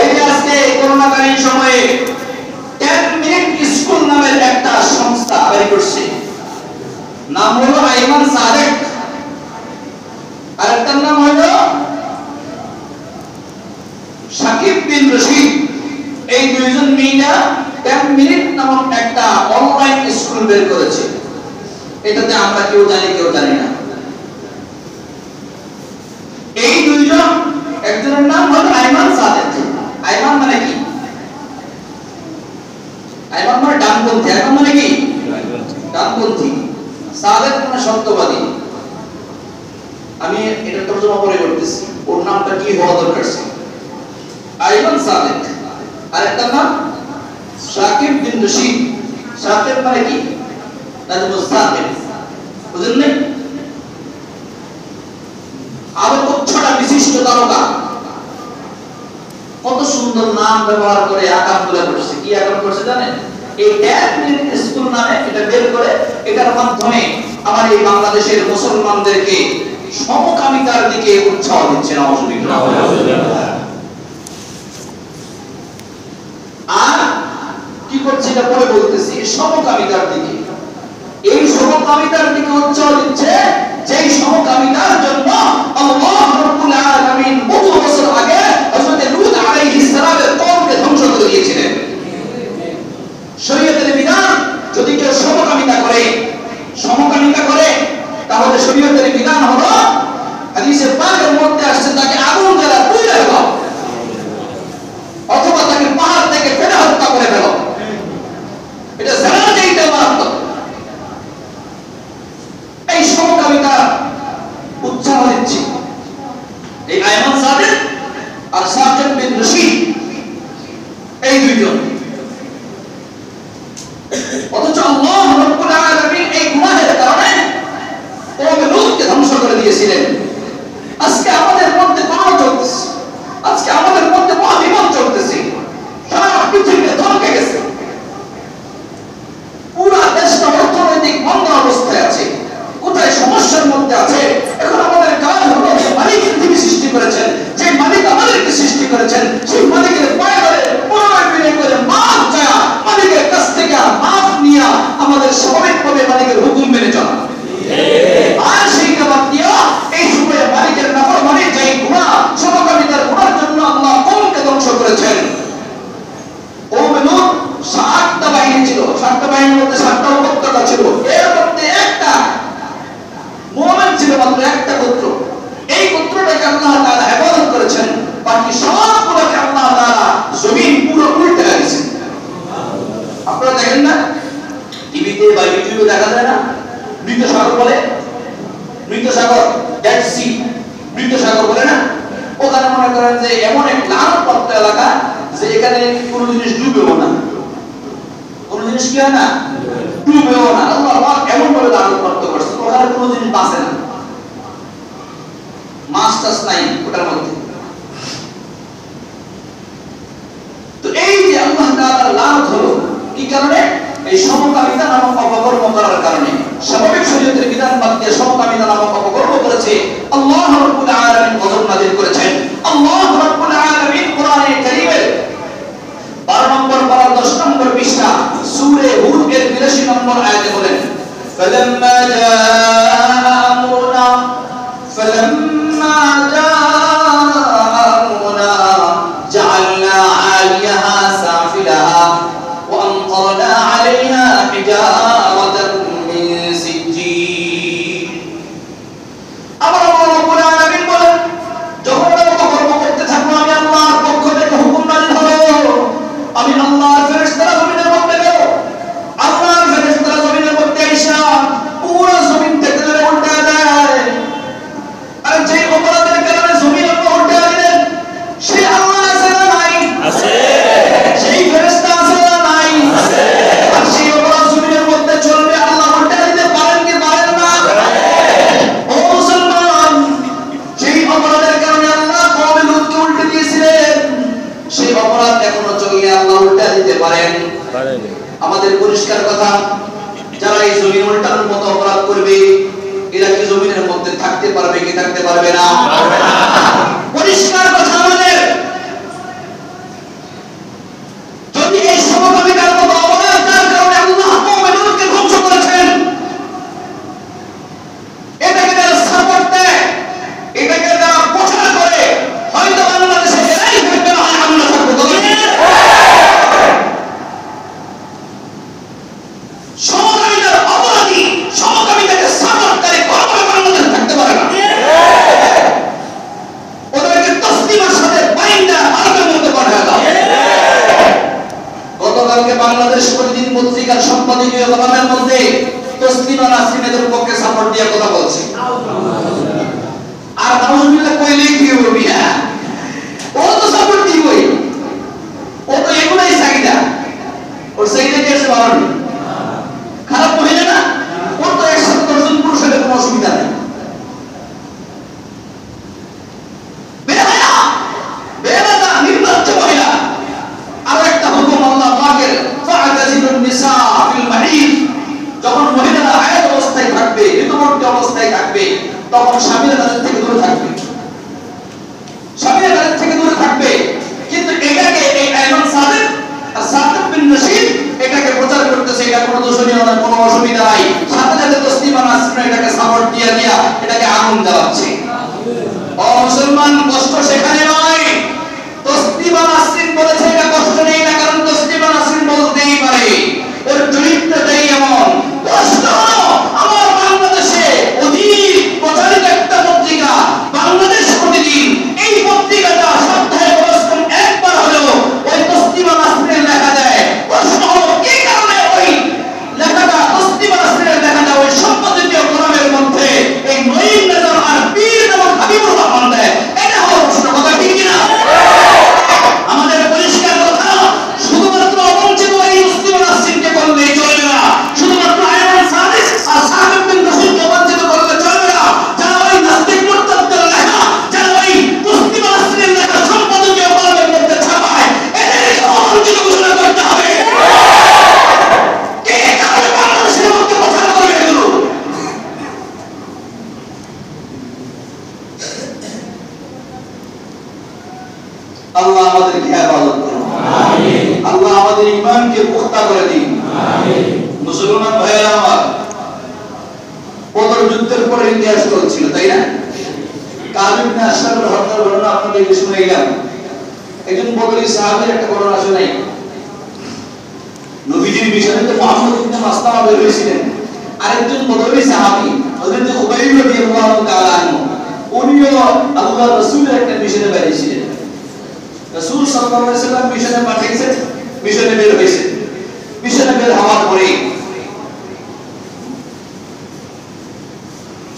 এই যে আজকে করোনাকালীন সময়ে 10 মিনিট স্কুল নামের একটা সংস্থা বের করছে, নাম হলো আইমান সাদেক, আর একটার নাম হলো সাকিব বিন রশিদ। এই দুইজন মিলে 10 মিনিট নামক একটা অনলাইন স্কুল বের করেছে। এটাতে আমরা কেউ জানি কেউ জানি না। এই দুইজন, একজনের নাম হলো আইমান সাদেক। আইমান মানে কি? সাদেক মানে সত্যবাদী। আমি এটা তর্জমা করে করতেছি, ওর নামটা কি হওয়া দরকার ছিল? আইমান সাদেক। আরেকটা নাম শাকিব বিন রশিদ। শাকিব মানে কি? নাজমুস সাকিব, বুঝলেন না? আলোকচ্ছটা বিশিষ্ট তারকা। কত সুন্দর নাম ব্যবহার করে আকাম তুলে করছে। কি আকাম করছে জানেন? এই ট্যাগ স্কুল নামে এটা বের করে, এটার মাধ্যমে আমার এই বাংলাদেশের মুসলমানদেরকে সমকামিতার দিকে উৎসাহ দিচ্ছে। নাউজুবিল্লাহ। আর কি করছে এটা পরে বলতেছি। সমকামিতার দিকে, এই সমকামিতার দিকে উৎসাহ দিচ্ছে, যেই সমকামিতার জন্য আল্লাহ রাব্বুল আলামিন বহু বছর আগে হযরত লূত আলাইহিস সালামের কওমকে ধ্বংস করে দিয়েছিলেন। শরীয়তের বিধান যদি কেউ সমকামিতা করে তাহলে শরীয়তের বিধান হলো, হাদিসে পাকের মধ্যে আসছে, তাকে আগুন জ্বালা পুড়িয়ে দাও অথবা তাকে পাহাড় থেকে ফেলে হত্যা করে ফেলো। এটা জানা যেতে মারাত্মক। এই সমকামিতা উৎসাহ দিচ্ছে এই আয়মান সাদেক আর শাকিব বিন রশিদ, এই দুইজন। অথচ আল্লাহ রাব্বুল আলামিন এই গুনাহের কারণে কওমে লূতকে ধ্বংস করে দিয়েছিলেন। আজকে আমাদের মধ্যে পাওয়া চলতেছে, আজকে আমাদের মধ্যে মহাবিপদ চলতেছে, সারা পৃথিবীতে ধমকে গেছে, পুরো দেশটা অর্থনৈতিক মন্দা অবস্থায় আছে। কোথায় সমস্যার মধ্যে আছে? এখন আমাদের কাজ হলো, যে মালিক পৃথিবী সৃষ্টি করেছেন, যে মালিক আমাদেরকে সৃষ্টি করেছেন, সেই মালিকের পায়ে ধরে পুনরায় বিনয় করে মাফ চায়া, মালিকের কাছ থেকে মাফ নিয়া আমাদের স্বাভাবিকভাবে মালিকের হুকুম মেনে চলা। আর সেইটা বাদ দিয়া এই সময়ে মালিকের নাফরমানি, যেই গুনাহ, সমকামিতার গুনার জন্য আল্লাহ কওমকে ধ্বংস করেছেন। কওমে লূত 7টা বাহিনী ছিল, 7টা বাহিনীর মধ্যে 7টা উপত্যকা ছিল, এর মধ্যে একটা মুমিন ছিল মাত্র একটা গোত্র। এই গোত্রটাকে আল্লাহ তাআলা হেফাজত করেছেন, বাকি সবগুলোকে আল্লাহ তাআলা জমিন পুরো উল্টে দিয়েছেন। আপনারা দেখেন না টিভিতে বা ইউটিউবে দেখা যায় না, মৃত সাগর বলে, মৃত সাগর, ডেড সি, মৃত সাগর বলে না? ওখানে মনে করেন যে এমন এক লালপ্রাপ্ত এলাকা যে এখানে কোনো জিনিস ডুবেও না, কোনো জিনিস কি হয় না, ডুবেও না। আল্লাহ পাক এমন ভাবে লালপ্রাপ্ত করছে, ওখানে কোনো জিনিস বাঁচে না, মাছ টাছ নাই ওটার মধ্যে। তো এই যে আল্লাহ তাআলার লানত হলো কি কারণে? এই সমকামিতা নামক অপকর্ম করার কারণে। স্বাভাবিক শরীয়তের বিধান বাদ দিয়ে সমকামিতা নামক অপকর্ম করেছে, আল্লাহ রাব্বুল আলামিন গজব নাযিল করেছেন। আল্লাহ রাব্বুল আলামিন কোরআনে কারীমের 12 নম্বর পারা 10 নম্বর পৃষ্ঠা সূরা হুদ এর 82 নম্বর আয়াতে বলেন, ফালাম্মা জাআ আমরুনা জাআলনা আলিয়াহা সাফিলাহা ওয়া আমতারনা আলাইহা হিজারাতান মিন সিজ্জিল। আল্লাহ রাব্বুল আলামিন বলেন, যখন আমরা কর্ম করতে থাকবো, আমি আল্লাহর পক্ষ থেকে হুকুম নাযিল হলো, আমি আল্লাহর ফেরেশতারা জমিনের মধ্যে গেল, আল্লাহর ফেরেশতারা জমিনের মধ্যে আইসা পুরো জমিন থেকে উল্টা দেয়। আর যে অপরাধের কারণে জমিন উল্টা দিলেন, সেই আল্লাহ আছে না নাই? আছে। সেই ফেরেশতা আছে না নাই? আছে। আর সেই অপরাধ জমিনের মধ্যে চলবে, আল্লাহ উল্টা দিতে পারেন কি পারেন না? ও মুসলমান, সেই অপরাধের কারণে আল্লাহ কওমে লূতকে উল্টে দিয়েছিলেন, সেই অপরাধ এখনো চললে আল্লাহ উল্টা দিতে পারেন? আমাদের পরিষ্কার কথা, যারা এই জমিন উল্টানোর মতো অপরাধ করবে, এরা কি জমিনের মধ্যে থাকতে পারবে কি থাকতে পারবে না? পরিষ্কার কথা আমাদের। যদি এই সমকামিতার মতো অপরাধ যার কারণে আল্লাহ কওমে লূতকে ধ্বংস করেছেন, এটাকে যারা সাপোর্ট দেয়, এটাকে যারা প্রচার করে, হয়তো বাংলাদেশে এরাই থাকবে না, হয় আমরা থাকবো। সমকামিতার অপরাধী, সমকামিতাকে সাপোর্টকারী কোনোভাবে বাংলাদেশে থাকতে পারে না। ওদেরকে তসলিমার সাথে বাইন্দা আরবের মধ্যে পাঠায় দাও। গতকালকে বাংলাদেশ প্রতিদিন পত্রিকার সম্পাদকীয় কলামের মধ্যে তসলিমা নাসরিনের পক্ষে সাপোর্ট দিয়ে কথা বলছে। আর নাউজুবিল্লাহ কইলেই কি হবে? হ্যাঁ, ও তো সাপোর্ট দিবই, ও তো এগুলাই চাহিদা, ওর চাহিদা কি আছে বাবা? খারাপ মহিলা না, ওর তো একসাথে 10 জন পুরুষ হলে কোনো অসুবিধা নেই। যখন মহিলারা হায়াত অবস্থায় থাকবে, ঋতুবতী অবস্থায় থাকবে, তখন স্বামীরা তাদের থেকে দূরে থাকবে, স্বামীরা তাদের থেকে দূরে থাকবে। কিন্তু এটাকে এই আইমান সাদেক আর সাদেক বিন নসীব এটাকে প্রচার করতেছে, এটা কোনো দোষণীয় না, কোনো অসুবিধা নাই। সাথে সাথে তসলিমা নাসরিন এটাকে সাপোর্ট দিয়া এটাকে আগুন জ্বালাচ্ছে। ও মুসলমান, কষ্ট সেখানে নয়। তসলিমা নাসরিন বলেছে এটা কষ্ট নেই না, কারণ তসলিমা নাসরিন বলতেই পারে, ওর চরিত্রটাই এমন। কষ্ট আমার বাংলাদেশে অধিক প্রচারিত একটা পত্রিকা বাংলাদেশ প্রতিদিন, এই পত্রিকাটা সপ্তাহে কম একবার হলেও ওই তসলিমা নাসরিনের লেখা দেয়। প্রশ্ন হলো কি কারণে ওই লেখাটা, তসলিমা নাসরিনের লেখাটা ওই সম্পাদকীয় কলামের মধ্যে এই নঈম নজর আর পীর এবং হাবিবুর রহমান দেয়? এটা হলো প্রশ্ন। কথা ঠিক কিনা? আমাদের পরিষ্কার কথা, শুধুমাত্র অবঞ্চিত এই তসলিমা নাসরিনকে বললেই চলবে না, শুধুমাত্র আইমান সাদেক আর সাদেক বিন নসীবকে অবঞ্চিত করলে চলবে না। যারা ওই নাস্তিক মুরতাদদের লেখা, যারা ওই তসলিমা নাসরিনের লেখা সম্পাদকীয় কলামের মধ্যে ছাপায়, এদেরকে অবঞ্চিত ঘোষণা করতে হবে। কে কারণে বাংলাদেশের মধ্যে প্রচার করবে এগুলো? আল্লাহ আমাদেরকে হেফাজত করুন, আমিন। আল্লাহ আমাদের ঈমানকে পুখতা করে দিন, আমিন। মুসলমান ভাইরা আমার, বদর যুদ্ধের পরে ইতিহাস চলছিল, তাই না? কাব ইবনে আশরাফের হত্যার ঘটনা আপনাদেরকে শুনাইলাম। একজন বদরি সাহাবীর একটা ঘটনা শোনাই। নবীজির মিশনে তো মুহাম্মদ ইবনে মাসলামা বের হয়েছিলেন, আরেকজন বদরি সাহাবী হযরত খুবাইব রাদিয়াল্লাহু তাআলা আনহু, উনিও আল্লাহর রাসূলের একটা মিশনে বের হয়েছিলেন। রাসূল সাল্লাল্লাহু আলাইহি ওয়াসাল্লাম মিশনে পাঠিয়েছেন, মিশনে বের হয়েছেন। মিশনে বের হওয়ার পরে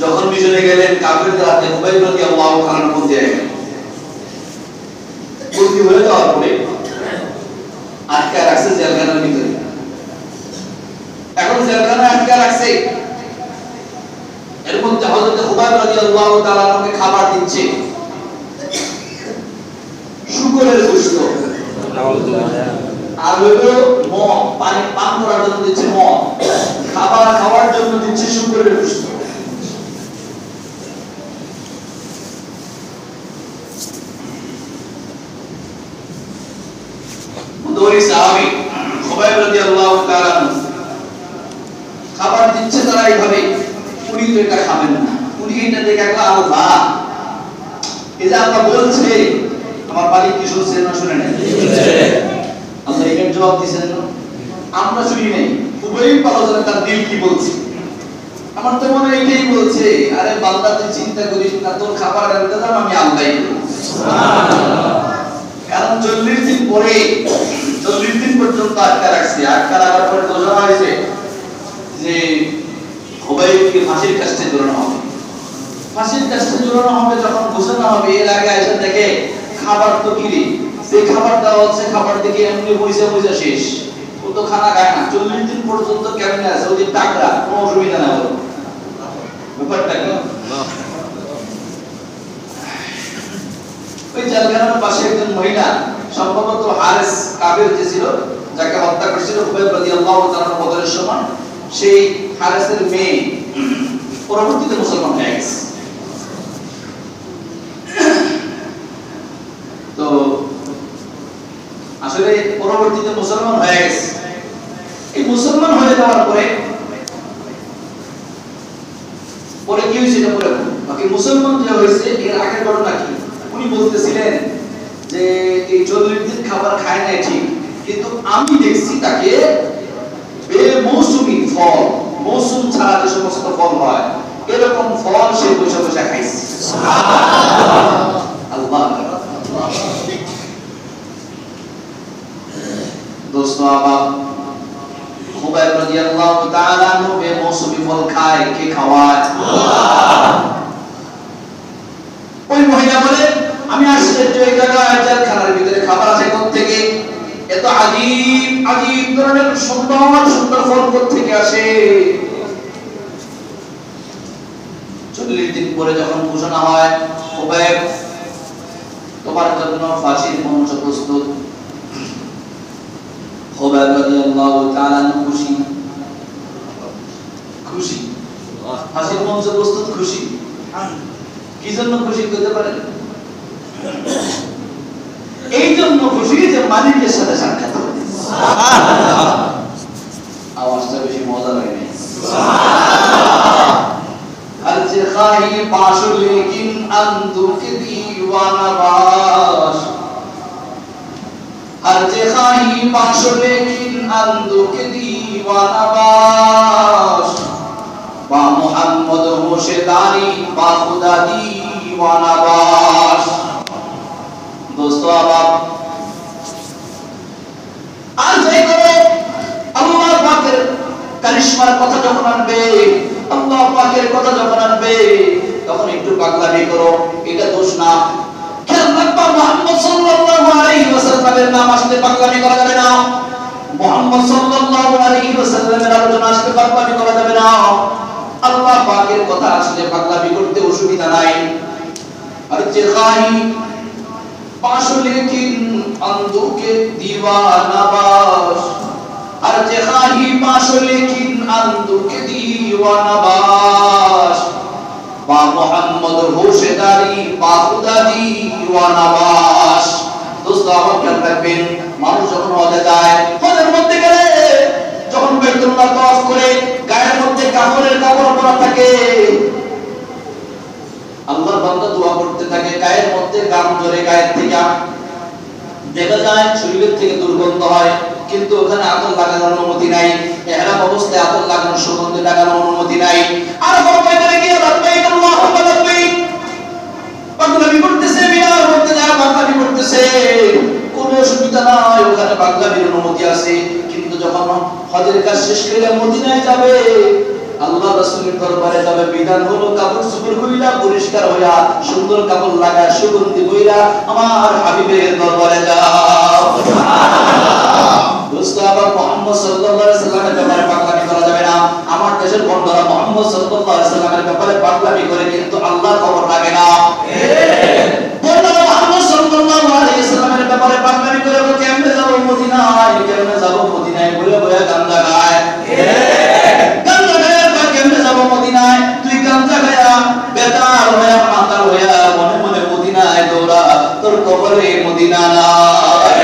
যখন মিশনে গেলেন, কাফেরদের হাতে খুবাইব রাদিয়াল্লাহু তাআলা বন্দী হয়ে গেলেন। বন্দী হয়ে যাওয়ার পরে আটকে রাখছে জেলখানার ভিতরে। এখন জেলখানায় আটকে রাখছে, এর মধ্যে হযরত খুবাইব রাদিয়াল্লাহু তাআলা আমাকে খাবার দিচ্ছে, শুকরের গোশত, আর হলো মদ, পানি পান করার জন্য দিচ্ছে মদ, খাবার খাওয়ার জন্য দিচ্ছে শুকরের গোশত। বদরি সাহাবী খুবাইব রাদিয়াল্লাহু তাআলা খাবার দিচ্ছে তারা এইভাবে, উনি তো এটা খাবেন না। উনি এটা দেখে আল্লাহ, এই যে আল্লাহ বলছে, আমার বাড়ি কি শুনছেন না শুনে নাই? আল্লাহ এর জবাব দিয়েছেন না, আমরা শুনি নাই। খুবই ভালো জানেন তার দিল কি বলছে। আমার তো মনে হয় এটাই বলছে, আরে বান্দা তুই চিন্তা করিস না, তোর খাবার ইন্তজাম আমি আল্লাহই করব। সুবহানাল্লাহ। কারণ 40 দিন পরে, 40 দিন পর্যন্ত আটকা রাখছে। আটকা রাখার পরে ঘোষণা হয়েছে যে খুবাইবকে ফাঁসির কাস্টে ঝুলানো হবে। ফাঁসির কাস্টে ঝুলানো হবে যখন ঘোষণা হবে, এর আগে এসে দেখে খাবার তো কিরে, যে খাবার দেওয়া হচ্ছে খাবার থেকে এমনি পয়সা পয়সা শেষ, ও তো খানা খায় না। 40 দিন পর্যন্ত কেমনে আছে, ওদের টাকরা, কোনো অসুবিধা না হলো ব্যাপারটা কেন। ওই জেলখানার পাশে একজন মহিলা, সম্ভবত হারেস কাফের যে ছিল, যাকে হত্যা করেছিল খুবাইব রাদিয়াল্লাহু তাআলা বদরের সময়, সেই হারেসের মেয়ে পরবর্তীতে মুসলমান হয়ে গেছে। তো আসলে পরবর্তীতে মুসলমান হয়ে গেছে। এই মুসলমান হয়ে যাওয়ার পরে পরে কি হয়েছে এটা পরে বাকি মুসলমান যে হয়েছে এর আগের ঘটনা কি, উনি বলতেছিলেন যে এই 40 দিন খাবার খায় না ঠিক, কিন্তু আমি দেখছি তাকে বেমৌসুমি ফল, মৌসুম ছাড়া যে সমস্ত ফল হয় এরকম ফল সে বসে বসে খাইছে। সুবহানাল্লাহ। আল্লাহ দোস্ত আমার খুবাইব রাদিয়াল্লাহু তাআলা আনহু বেমৌসুমি ফল খায়, কে খাওয়ায়? আল্লাহ। ওই মহিলা বলে আমি আশ্চর্য, এই জায়গায় জেলখানার ভিতরে খাবার আছে কোথা থেকে? এত আজীব আজীব ধরনের সুন্দর সুন্দর ফল কোথা থেকে আসে? 40 দিন পরে যখন ঘোষণা হয় খুবাইব তোমার জন্য ফাঁসির মঞ্চ প্রস্তুত, খুবাইব রাদিয়াল্লাহু তাআলা খুশি খুশি, ফাঁসির মঞ্চ প্রস্তুত, খুশি। কি জন্য খুশি করতে পারেন? এই জন্য খুশি যে মালিকের সাথে সাক্ষাৎ হবে। সুবহানাল্লাহ। আওয়াজটা বেশি মজা লাগে না? সুবহানাল্লাহ। হর যে খাহি পাশ লেকিন আন্দু কে দিওয়ানা বাস, হর যে খাহি পাশ লেকিন আন্দু কে দিওয়ানা বাস, বা মুহাম্মদ হোশেদারি বা খুদা দিওয়ানা বাস। दोस्तों अब आप आज देखो अल्लाह पाकेर करिश्मार কথা যখন আনবে, আল্লাহ পাকের কথা যখন আনবে তখন একটু পাগলামি করো, এটা দোষ না। খেয়াল রাখবা মুহাম্মদ সাল্লাল্লাহু আলাইহি ওয়াসাল্লামের নাম আসলে পাগলামি করা যাবে না, মুহাম্মদ সাল্লাল্লাহু আলাইহি ওয়াসাল্লামের আলোচনা আসলে পাগলামি করা যাবে না। আল্লাহ পাকের কথা আসলে পাগলামি করতে অসুবিধা নাই। আর যে খাই पाश लेकिन अंधो के दीवाना बाश, हर जगह ही पाश लेकिन अंधो के दीवाना बाश, बा मोहम्मद होशदारी बा खुदा दीवाना बाश। दोस्तों आप क्या करবেন? মানুষ যখন হজে যায়, হজের মধ্যে গেলে যখন বাইতুল্লাহ তাওয়াফ করে গায়ের মধ্যে কাপড়ের কাপড় পরা থাকে, আল্লাহর বান্দা দোয়া করতে থাকে, গায়ের মধ্যে গাম জড়ে গায়ের থেকে দেখা যায় শরীরের থেকে দুর্গন্ধ হয়, কিন্তু ওখানে আতর লাগানোর অনুমতি নাই, ইহরাম অবস্থায় আতর লাগানোর সুগন্ধ লাগানোর অনুমতি নাই। আর ময়দানে গিয়ে লাব্বাইক আল্লাহুম্মা লাব্বাইক পাগলামি করতেছে, মিনার মধ্যে যা পাগলামি করতেছে, কোনো অসুবিধা নাই, ওখানে পাগলামির অনুমতি আছে। কিন্তু যখন হজের কাজ শেষ করে মদিনায় যাবে, আল্লাহ রাসূলের দরবারে যাবে, বিধান হলো কাপড় চোপড় কইরা পরিষ্কার হইয়া সুন্দর কাপড় লাগায় সুগন্ধি কইরা আমার হাবিবের দরবারে যাও। সুবহানাল্লাহ। দোস্ত আবার মুহাম্মদ সাল্লাল্লাহু আলাইহি সাল্লামের ব্যাপারে পাগলামি করা যাবে না। আমার দেশের বন্ধুরা মুহাম্মদ সাল্লাল্লাহু আলাইহি সাল্লামের ব্যাপারে পাগলামি করে কিন্তু আল্লাহর খবর রাখে না। বন্ধুরা মুহাম্মদ সাল্লাল্লাহু আলাইহি সাল্লামের ব্যাপারে পাগলামি করে কেমনে যাব মদিনায়, কেমনে যাব মদিনায় বলে বলে গান্দা গায়, মদিনায় তুই গাঞ্জা খায়া বেতার হইয়া মাতাল হইয়া মনে মনে মদিনায় দৌড়া, তোর কবরে মদিনা নাই।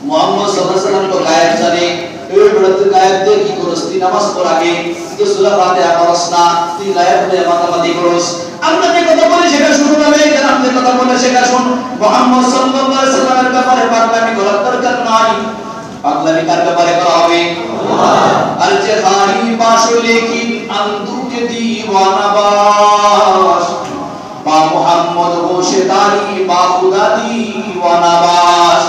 মুহাম্মদ সাল্লাল্লাহু আলাইহি সাল্লাম তো গায়েব জানে, এই বড় তুই গায়েব দিয়ে কি করস? তুই নামাজ পড় আগে, তুই সূরা ফাতিহা পড়স না, তুই গায়েব হয়ে মাতামাতি করস। আমরা যে কথা বলি সেটা শুনুন, আমি কেরাম যে কথা বলে সেটা শুন। মুহাম্মদ সাল্লাল্লাহু আলাইহি সাল্লামের ব্যাপারে পাগলামি করার দরকার নাই। পাগলামি কার ব্যাপারে করা হবে? हर जगह ही पाश लेकिन अंधो के दीवाना बाश, बा मोहम्मद होशदारी बा खुदा दीवाना बाश।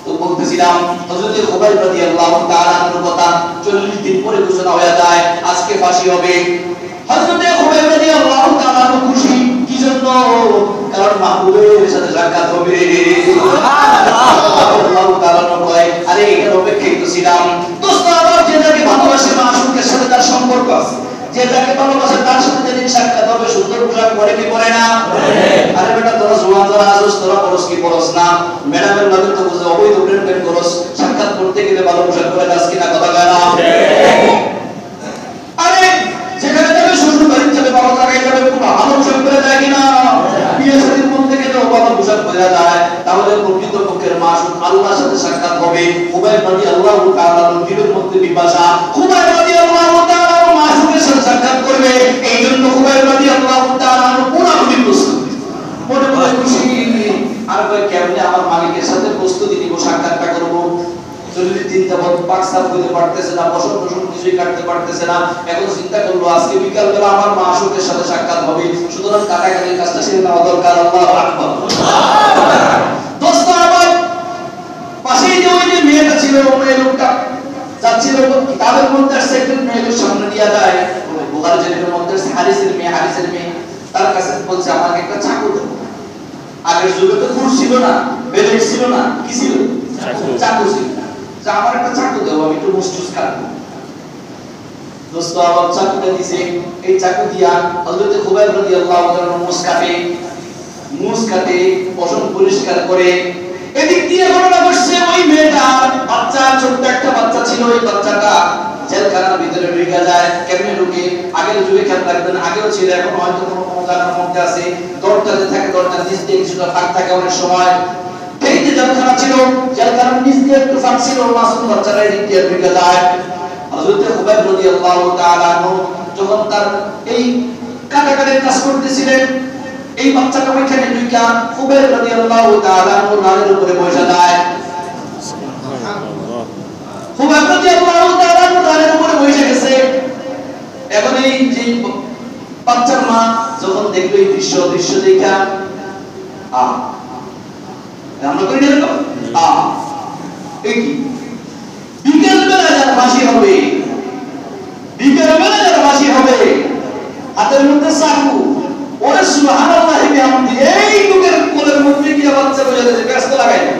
তো বলতেছিলাম হযরত খুবাইব রাদিয়াল্লাহু তাআলা আনহুর কথা 40 দিন পরে ঘোষণা হয়ে যায় আজকে ফাঁসি হবে। হযরত খুবাইব রাদিয়াল্লাহু তাআলা খুশি, কি জন্য? কারণ মাহবুবের সাথে সাক্ষাৎ হবে। সুবহানাল্লাহ। আল্লাহু তাআলা কয় আরে এর অপেক্ষায় তো ছিলাম। দোস্ত আমার যে যাকে ভালোবাসে মাশউকের সাথে তার সম্পর্ক আছে, যে যাকে ভালোবাসে তার সাথে যেদিন সাক্ষাৎ হবে সুন্দর পোশাক পরে কি পরে না? আরে বেটা তোরা জওয়ান যারা আছিস তোরা পরস কি পরস না? ম্যাডামের লাগে তো বুঝে অবৈধ প্রেম করস, সাক্ষাৎ করতে গেলে ভালো পোশাক পরে যাস কিনা কথা কয় না? আরে যেখানে যাবে শ্বশুর বাড়ি যাবে, বাবা জায়গায় যাবে, পুরো ভালো পোশাক পরে যায় কিনা? বিয়ে শাদীর মধ্যে গেলেও ভালো পোশাক পরে যায়, তাহলে প্রকৃত পক্ষের মাশউক আল্লাহর সাথে সাক্ষাৎ হবে। খুবাইব রাদিয়াল্লাহু তাআলা দিলের মধ্যে বিপাশা, খুবাইব রাদিয়াল্লাহু তাআলা মাশউকের সাথে সাক্ষাৎ করবে। এইজন্য খুবাইব রাদিয়াল্লাহু তাআলা পুরোপুরি প্রস্তুত, মনে মনে খুশি। আর কয় কেমনে আমার মালিকের সাথে প্রস্তুতি নিব, সাক্ষাৎটা করব। 40 দিন যাবত পাকসাপ হইতে পারতেছে না, বসন বসন কিছুই কাটতে পারতেছে না। এখন চিন্তা করলো আজকে বিকাল বেলা আমার মাশউকের সাথে সাক্ষাৎ হবে, সুতরাং কাটাকাটির কাজটা সেরে নেওয়া দরকার। আল্লাহু আকবার। দোস্ত আমার পাশেই যে ওই যে মেয়েটা ছিল, মেয়ের যাচ্ছিল কিতাবের মধ্যে আসছে একজন মেয়েকে সামনে নিয়ে যায় বুখারী শরীফের মধ্যে হাদিসের মেয়ে তার কাছে বলছে আমাকে একটা চাকু দাও। আগের যুগে তো কুর ছিল না, ব্লেড ছিল না, কি ছিল? চাকু ছিল। যা আমার একটা চাকু দাও, আমি একটু মুসটুস কাটবো। দোস্ত আবার চাকুটা দিছে, এই চাকু দিয়া হযরত খুবাইব রাদিয়াল্লাহু তাআলা মুস কাটে পশম পরিষ্কার করে। এদিক দিয়ে ঘটনা ঘটছে ওই মেয়েটার বাচ্চা, ছোট্ট একটা বাচ্চা ছিল, ওই বাচ্চাটা জেলখানার ভিতরে ঢুকে যায়। কেমনে ঢুকে? আগের যুগে খেয়াল রাখবেন, আগেও ছিল, এখন হয়তো কোনো জায়গার মধ্যে আছে, দরজাতে থাকে, দরজার নিচ দিয়ে কিছুটা ফাঁক থাকে অনেক সময়। এই যে জেলখানা ছিল, জেলখানার নিচ দিয়ে একটু ফাঁক ছিল, মাসুম বাচ্চাটা এদিক দিয়ে ঢুকে যায়। হযরত খুবাইব রাদিয়াল্লাহু তাআলা আনহু যখন তার এই কাটাকাটির কাজ করতেছিলেন, এই বাচ্চাটা ওইখানে ঢুকা খুবাইব রাদিয়াল্লাহু তাআলা আনহু নালের উপরে বসে যায়। খুবাইব রাদিয়াল্লাহু তাআলা আনহু নালের উপরে বসে গেছে। এখন এই যে বাচ্চার মা যখন দেখলো এই দৃশ্য দেখা আমরা করি না এরকম এই কি বিকেল বেলা যার ফাঁসি হবে, হাতের মধ্যে চাকু, ওরে সুবহানাল্লাহি বিহামদি, এই লোকের কোলের মধ্যে কি বাচ্চা বসে আছে, ব্যস্ত লাগাই না।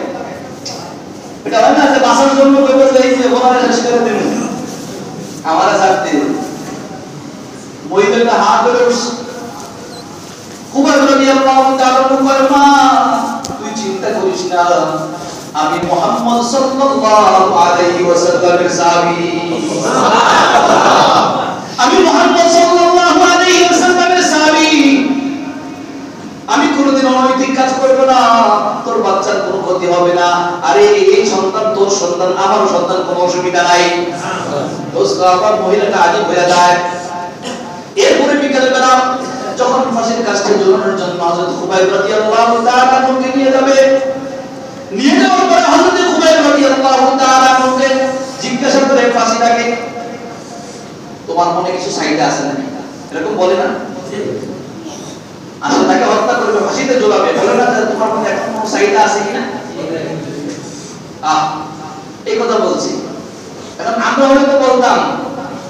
এটা হয় না যে বাঁচার জন্য কইবো যে এই যে ওরা শেষ করে দিন আমারা ছাড়তে, মহিলাটা হাত ধরে খুবাইব রাদিয়াল্লাহু তাআলা কয় মা তুই চিন্তা করিস না, আমি মুহাম্মদ সাল্লাল্লাহু আলাইহি ওয়াসাল্লামের সাহাবী, আমি মুহাম্মদ সাল্লাল্লাহু আলাইহি ওয়াসাল্লামের সাহাবী, আমি কোনোদিন অনৈতিক কাজ করব না, তোর বাচ্চার কোনো ক্ষতি হবে না। আরে এই সন্তান তোর সন্তান, আমার সন্তান, কোনো অসুবিধা নাই। দোস্ত আমার মহিলাটা আজীব হয়ে যায়। এরপরে বিকেল বেলা যখন ফাঁসির কাজটা ঝুলানোর জন্য হযরত খুবাইব রাদিয়াল্লাহু তাআলা নকে নিয়ে যাবে, নিয়ে যাওয়ার পরে হযরত খুবাইব রাদিয়াল্লাহু তাআলা নকে জিজ্ঞাসা করে ফাঁসিটাকে, তোমার মনে কিছু চাহিদা আছে নাকি? এরকম বলে না, আসলে তাকে হত্যা করবে, ফাঁসিতে ঝোলাবে, বলে না যে তোমার মনে এখন কোনো চাহিদা আছে কিনা? এই কথা বলছি। এখন আমরা হয়তো বলতাম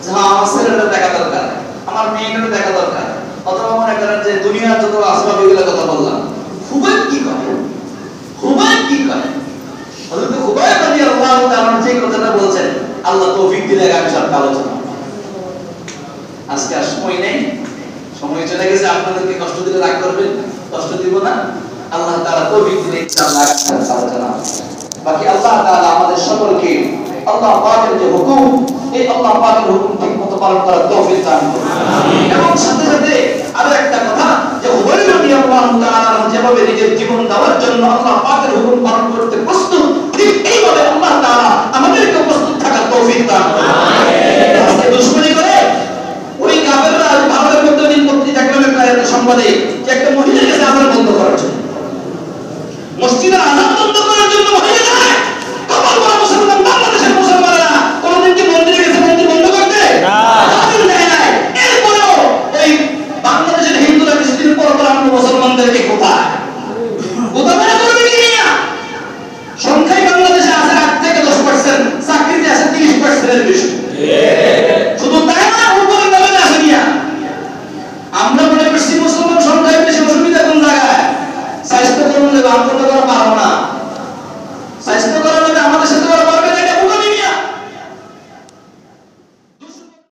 যে হ্যাঁ আমার ছেলেটা দেখা দরকার, আমার মেয়েটাকে দেখা দরকার, অথবা মনে করেন যে দুনিয়ার যত আসবাব এগুলোর কথা বললাম। খুবাইব কি করে? হযরত খুবাইব রাদিয়াল্লাহু তাআলা যে কথাটা বলছেন, আল্লাহ তৌফিক দিলে আমি সব আলোচনা। আজকে আর সময় নেই, সময় চলে গেছে, আপনাদেরকে কষ্ট দিলে রাগ করবেন, কষ্ট দিব না। আল্লাহ তাআলা তৌফিক দিলে ইনশাআল্লাহ আলোচনা। বাকি আল্লাহ তাআলা আমাদের সকলকে আল্লাহ পাকের যে হুকুম, এই আল্লাহ পাকের হুকুম ঠিকমতো পালন করার তৌফিক দান করুন। এবং সাথে সাথে আরো একটা কথা, যে খুবাইব রাদিয়াল্লাহু তাআলা যেভাবে নিজের জীবন দেওয়ার জন্য আল্লাহ পাকের হুকুম পালন করতে প্রস্তুত, ঠিক এই